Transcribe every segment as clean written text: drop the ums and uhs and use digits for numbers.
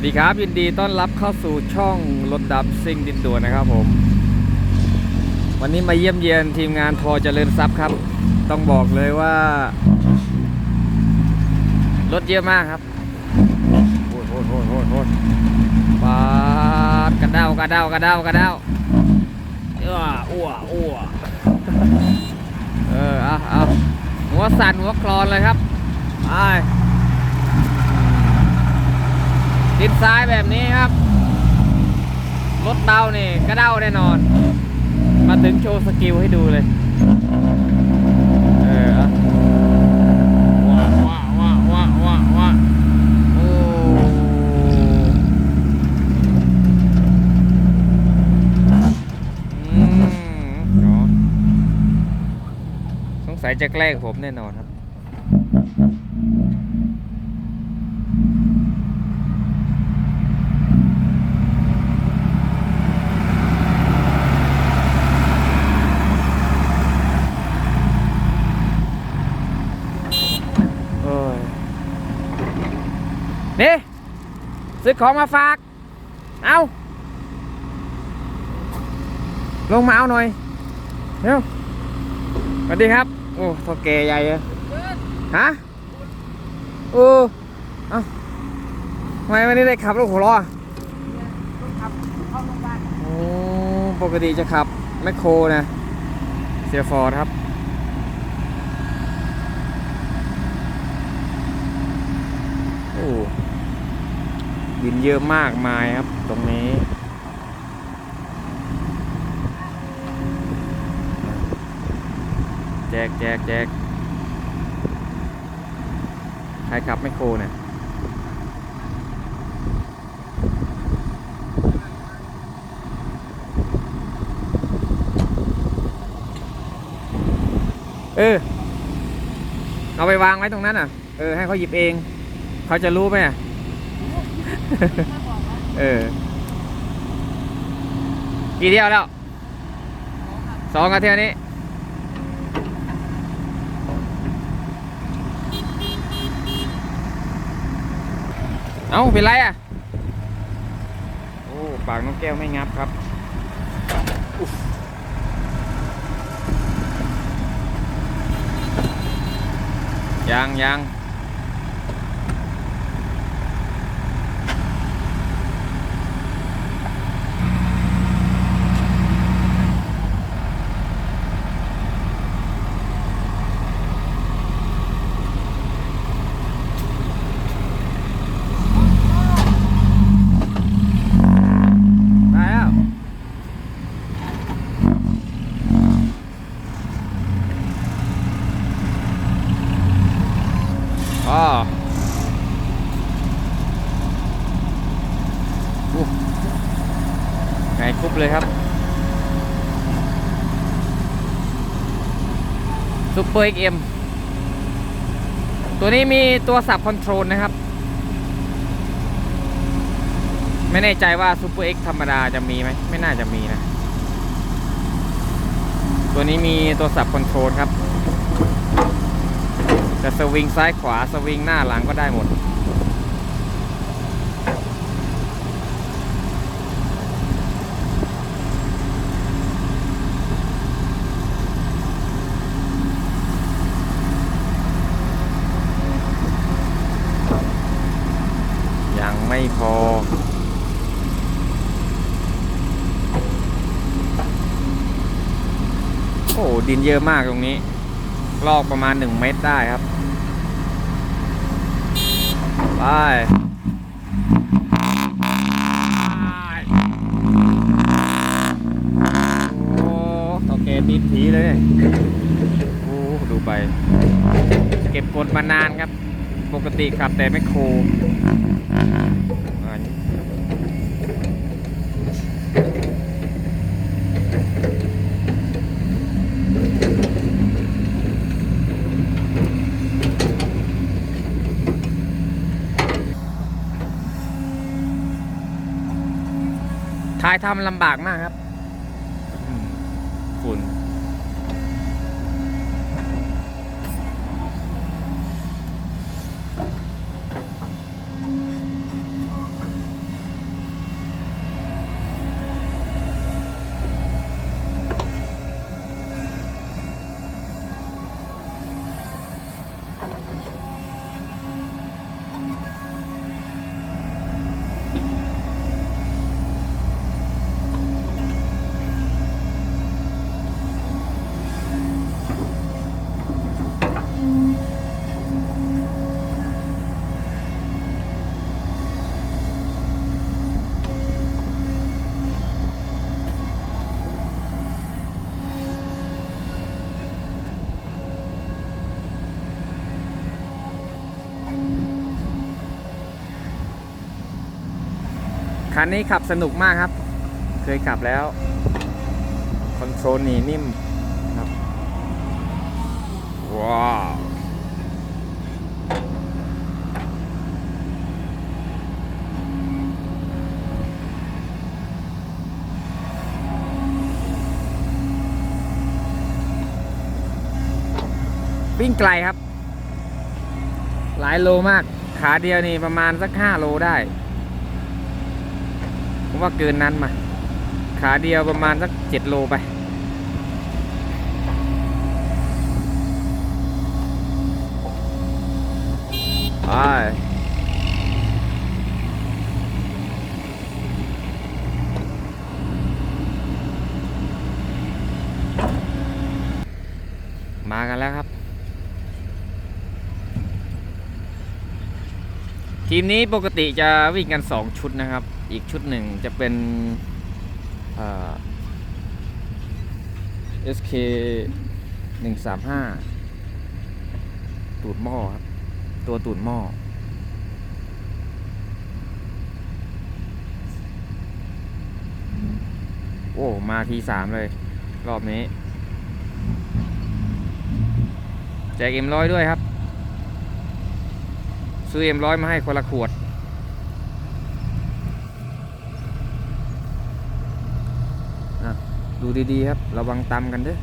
ดีครับยินดีต้อนรับเข้าสู่ช่องรถดำซิ่งดินด่วนนะครับผมวันนี้มาเยี่ยมเยียนทีมงานทอเจริญทรัพย์ครับต้องบอกเลยว่ารถเยอะมากครับโอ้ยปาดกระเด้ากระเด้ากระเด้ากระเด้าอ้วเอาหัวสั่นหัวคลอนเลยครับไปดินทรายแบบนี้ครับรถเบานี่กระเด้าแน่นอนมาถึงโชว์สกิลให้ดูเลยว้าโอ้เนาะสงสัยจะแกล้งผมแน่นอนครับนี่ซื้อของมาฝากเอาลงมาเอาหน่อยเร็วสวัสดีครับโอ้ท่อแก่ใหญ่อะฮะโอ้เอาทำไมวันนี้ได้ขับรถหัวล้อโอ้ปกติจะขับแมคโครนะเสียฟอร์ดครับโอ้ดินเยอะมากมายครับตรงนี้แจกใครขับไมโครเนี่ยเอาไปวางไว้ตรงนั้นอ่ะให้เขาหยิบเองเขาจะรู้ไหมอ่ะกี่เที่ยวแล้ว2อาทิตย์นี้เอ้าเป็นไรอ่ะโอ้ปากน้องแก้วไม่งับครับยังไงคุบเลยครับซูเปอร์ XM ตัวนี้มีตัวสับคอนโทรลนะครับไม่แน่ใจว่าซูเปอร์ X ธรรมดาจะมีไหมไม่น่าจะมีนะตัวนี้มีตัวสับคอนโทรลครับจะสวิงซ้ายขวาสวิงหน้าหลังก็ได้หมดยังไม่พอโอ้ดินเยอะมากตรงนี้ลอกประมาณ1 เมตรได้ครับไปโอ้ต่อแกติดผีเลยโอ้ดูไปเก็บกดมานานครับปกติขับแต่แมคโครถ่ายทำลำบากมากครับฝุ่น โ คันนี้ขับสนุกมากครับเคยขับแล้วคอนโทรลนี่นิ่มครับว้าววิ่งไกลครับหลายโลมากขาเดียวนี่ประมาณสัก5 โลได้ผมว่าเกินนั้นมาขาเดียวประมาณสัก7 โลไปมากันแล้วครับทีมนี้ปกติจะวิ่งกัน2 ชุดนะครับอีกชุดหนึ่งจะเป็นSK 135ตูดหม้อครับตัวตูดหม้อโอ้มาที3เลยรอบนี้แจกM100ด้วยครับซื้อM100มาให้คนละขวดดูดีๆครับระวังตำกันเด้อ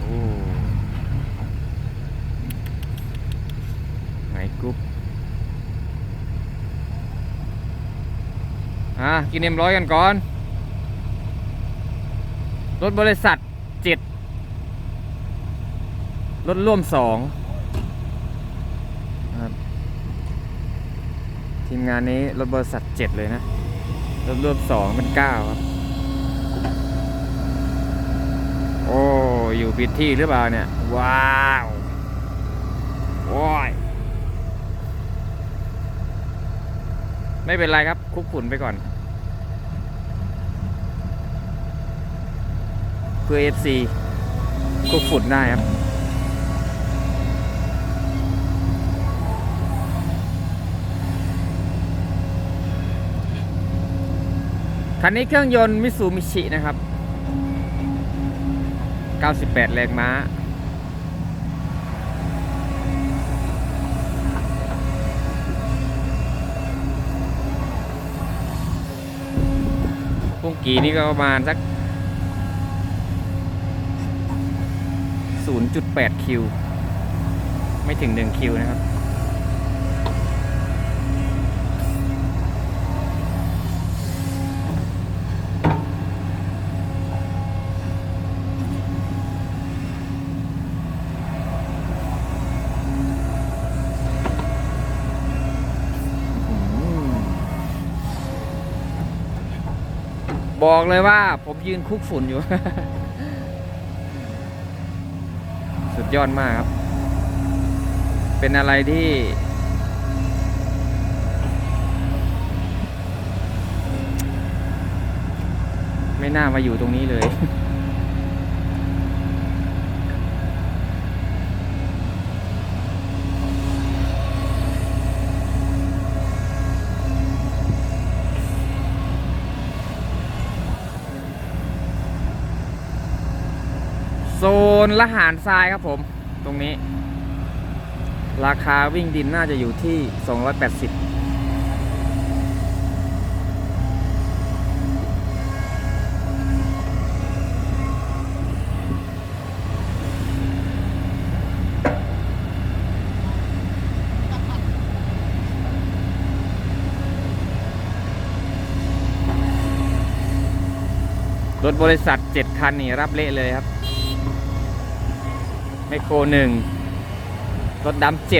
โอ้ไหนกุ๊บกินM100กันก่อนรถบริษัท7รถร่วม2ครับทีมงานนี้รถบริษัท7เลยนะรถร่วม2เป็น9ครับโอ้อยู่ผิดที่หรือเปล่าเนี่ยว้าวโอ้ยไม่เป็นไรครับคุกฝุ่นไปก่อนเพื่อ FC คุกฝุ่นได้ครับคันนี้เครื่องยนต์มิตซูบิชินะครับ98 แรงม้าพุ่งกีนี่ก็ประมาณสัก 0.8 คิวไม่ถึง1 คิวนะครับบอกเลยว่าผมยืนคุกฝุ่นอยู่ สุดยอดมากครับ เป็นอะไรที่ ไม่น่ามาอยู่ตรงนี้เลย โซนละหารทรายครับผมตรงนี้ราคาวิ่งดินน่าจะอยู่ที่280รถบริษัท7 คันนี่รับเละเลยครับไมโคร1รถดำ7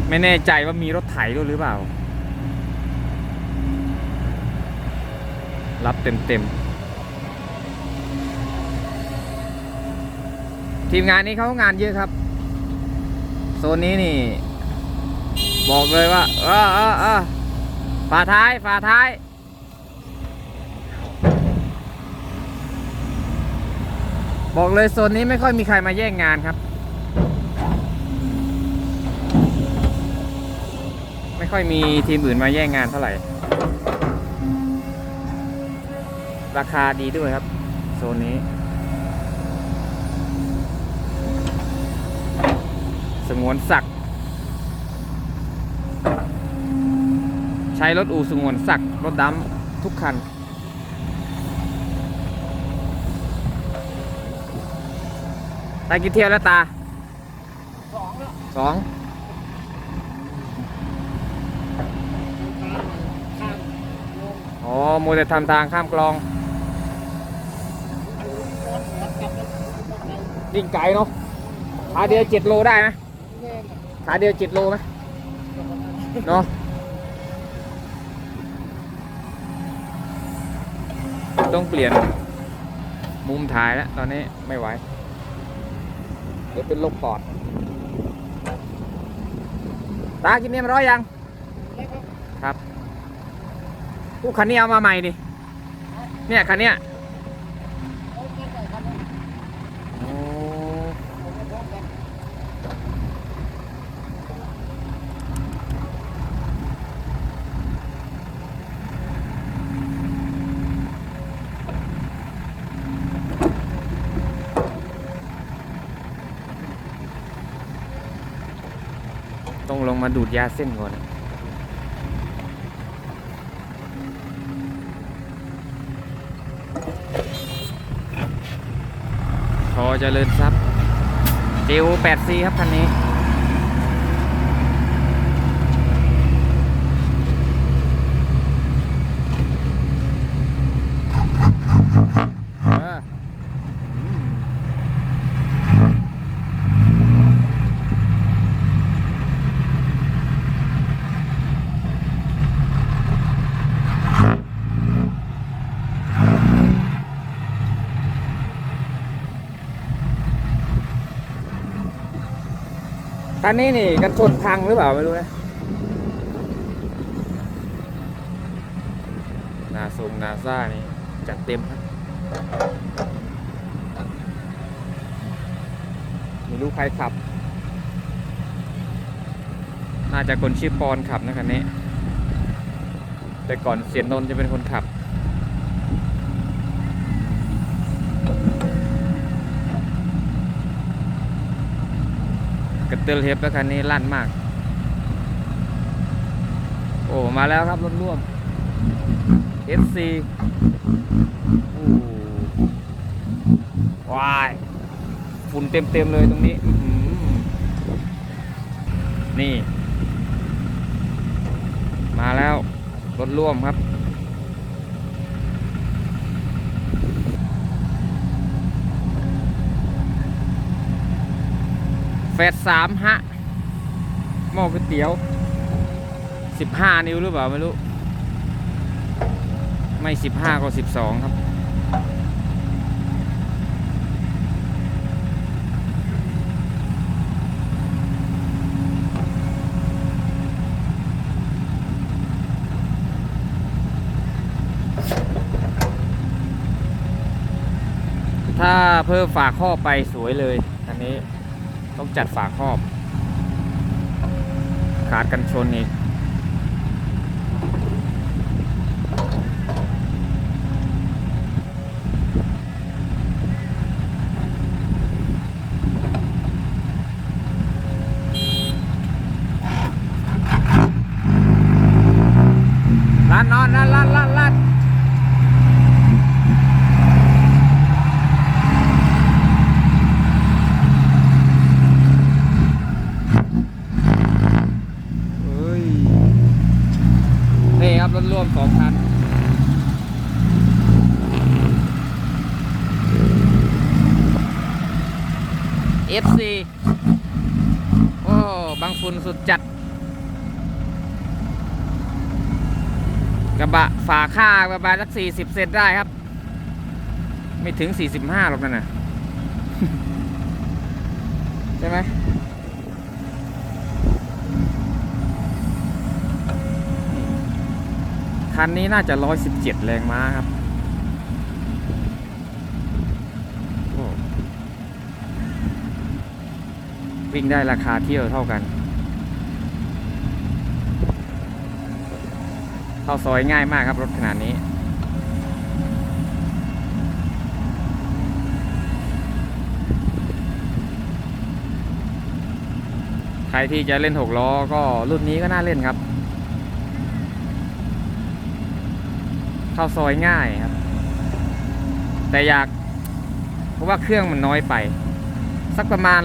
ไม่แน่ใจว่ามีรถไถด้วยหรือเปล่ารับเต็มทีมงานนี้เขางานเยอะครับโซนนี้นี่บอกเลยว่าฝาท้ายบอกเลยโซนนี้ไม่ค่อยมีใครมาแย่งงานครับ ค่อยมีทีมอื่นมาแย่งงานเท่าไหร่ราคาดีด้วยครับโซนนี้สงวนศักดิ์ใช้รถอู่สงวนศักดิ์รถดำทุกคันไปกี่เที่ยวแล้วตาสองอ๋อโมเดลทำทางข้ามคลองดิ่งไกลเนาะขาเดียว7 โลได้ไหมขาเดียว7 โลไหมเนาะต้องเปลี่ยนมุมถ่ายแล้วตอนนี้ไม่ไหวเดี๋ยวเป็นลมปอดตากินเนี่ยมันร้อยยังครับผู้คันนี้เอามาใหม่ดิเนี่ยคันเนี้ยต้องลงมาดูดยาเส้นก่อนพอเจริญทรัพย์เจโอ8Cครับคันนี้คันนี้นี่กันชนพังหรือเปล่าไม่รู้นะนาซ่านี่จัดเต็มครับไม่รู้ใครขับน่าจะคนชื่อปอนขับนะคันนี้แต่ก่อนเสียนนท์จะเป็นคนขับกระเตือเทปแล้วคันนี้ลั่นมากโอ้มาแล้วครับรถร่วม FC ว้ายฝุ่นเต็มเลยตรงนี้นี่มาแล้วรถร่วมครับแฟด3ฮะหม้อก๋วยเตี๋ยว15 นิ้วหรือเปล่าไม่รู้ไม่15ก็12ครับถ้าเพิ่มฝาครอบไปสวยเลยอันนี้ต้องจัดฝาครอบขาดกันชนอีกลั่นลั่นนี่ครับรถร่วม2 คัน FC โอ้บางฝุ่นสุดจัดกระบะฝาข้างประมาณสัก40 เซนได้ครับไม่ถึง45หรอกนั่นน่ะ ใช่ไหมคันนี้น่าจะ117 แรงม้าครับวิ่งได้ราคาเที่ยวเท่ากัน เข้าซอยง่ายมากครับรถขนาดนี้ใครที่จะเล่น6 ล้อก็รุ่นนี้ก็น่าเล่นครับเข้าซอยง่ายครับแต่เพราะว่าเครื่องมันน้อยไปสักประมาณ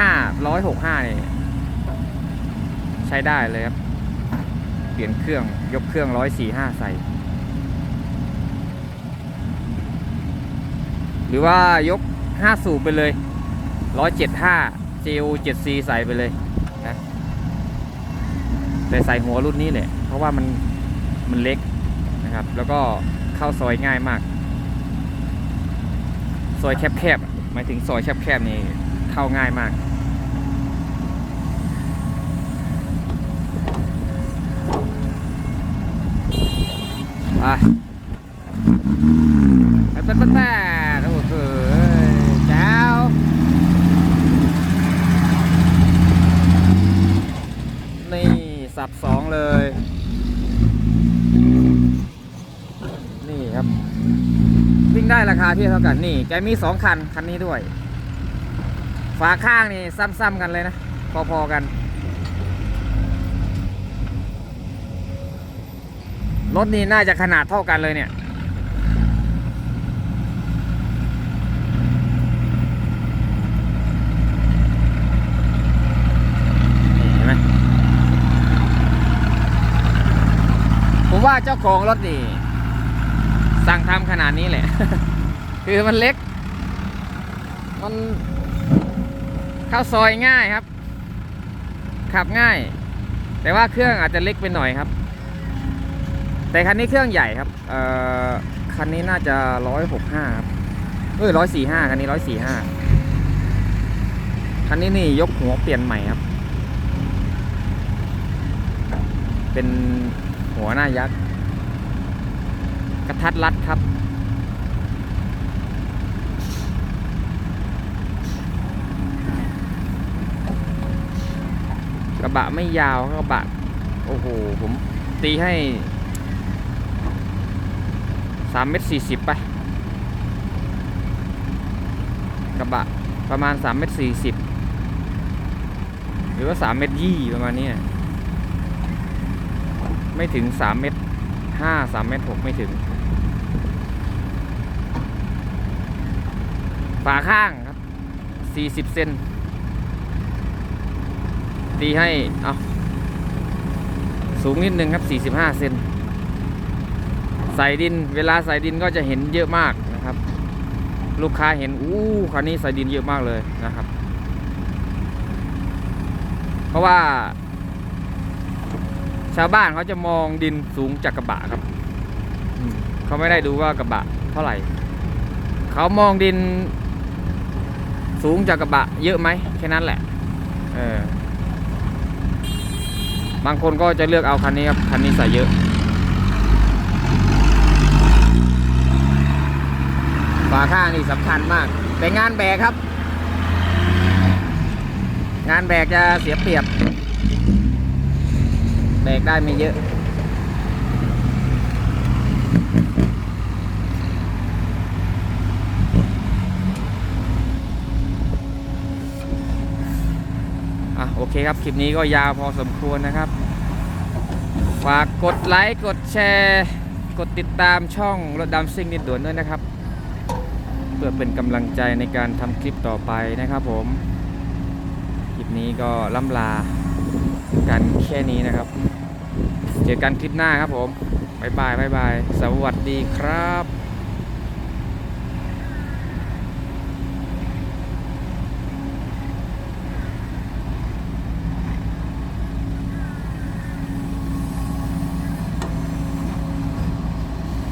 145 165นี่ใช้ได้เลยครับเปลี่ยนเครื่องยกเครื่อง145ใส่หรือว่ายก5 สูบไปเลย175 JO 7C ใส่ไปเลยนะแต่ใส่หัวรุ่นนี้แหละเพราะว่ามันเล็กนะครับแล้วก็เข้าซอยง่ายมากซอยแคบๆหมายถึงซอยแคบๆนี่เข้าง่ายมากไปโอ้โหแจ๋วนี่สับ2เลยนี่ครับวิ่งได้ราคาที่เท่ากันนี่แกมี2 คันคันนี้ด้วยฝาข้างนี่ซ้ำๆกันเลยนะพอๆกันรถนี่น่าจะขนาดเท่ากันเลยเนี่ยเห็นไหมผมว่าเจ้าของรถนี่สั่งทำขนาดนี้แหละ คือมันเล็กมันเข้าซอยง่ายครับขับง่ายแต่ว่าเครื่องอาจจะเล็กไปหน่อยครับแต่คันนี้เครื่องใหญ่ครับคันนี้น่าจะ165ครับ145คันนี้145คันนี้นี่ยกหัวเปลี่ยนใหม่ครับเป็นหัวหน้ายักษ์กระทัดรัดครับกระบะไม่ยาวกระบะโอ้โหผมตีให้3.40 เมตรไปกระบะประมาณ3.40 เมตรหรือว่า3.20 เมตรประมาณนี้ไม่ถึง3.5 เมตร3.6 เมตรไม่ถึงฝาข้างครับ40 เซนตีให้สูงนิดนึงครับ45 เซนใส่ดินเวลาใส่ดินก็จะเห็นเยอะมากนะครับลูกค้าเห็นคันนี้ใส่ดินเยอะมากเลยนะครับเพราะว่าชาวบ้านเขาจะมองดินสูงจากกระบะครับเขาไม่ได้ดูว่ากระบะเท่าไหร่เขามองดินสูงจากกระบะเยอะไหมแค่นั้นแหละบางคนก็จะเลือกเอาคันนี้ครับคันนี้ใส่เยอะฝาข้างนี่สำคัญมากแต่งานแบกครับงานแบกจะเสียเปรียบแบกได้ไม่เยอะโอเคครับคลิปนี้ก็ยาวพอสมควรนะครับฝากกดไลค์กดแชร์กดติดตามช่องรถดำซิ่งนิดด่วนด้วยนะครับเพื่อเป็นกำลังใจในการทำคลิปต่อไปนะครับผมคลิปนี้ก็ล่ำลากันแค่นี้นะครับเจอกันคลิปหน้าครับผมบ๊ายบายสวัสดีครับ